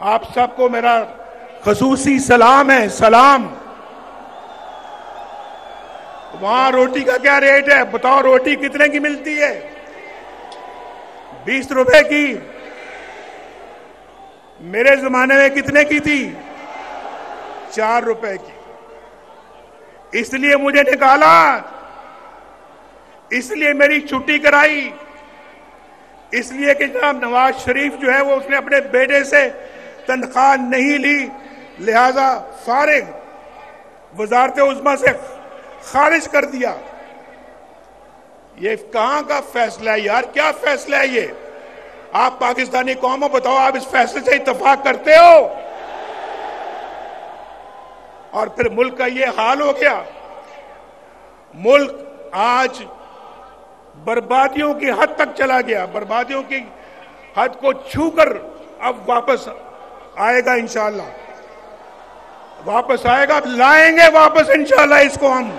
आप सबको मेरा खसूसी सलाम है, सलाम। वहां रोटी का क्या रेट है बताओ? रोटी कितने की मिलती है? 20 रुपए की। मेरे जमाने में कितने की थी? 4 रुपए की। इसलिए मुझे निकाला, इसलिए मेरी छुट्टी कराई, इसलिए कि जनाब नवाज शरीफ जो है वो उसने अपने बेटे से तनख्वाह नहीं ली, लिहाजा फारिग वजारत उज़्मा से खारिज कर दिया। ये कहां का फैसला है यार? क्या फैसला है ये? आप पाकिस्तानी कौम बताओ, आप इस फैसले से इत्तेफाक करते हो? और फिर मुल्क का ये हाल हो गया। मुल्क आज बर्बादियों की हद तक चला गया, बर्बादियों की हद को छूकर अब वापस आएगा इंशाअल्लाह, वापस आएगा, लाएंगे वापस इंशाअल्लाह इसको हम।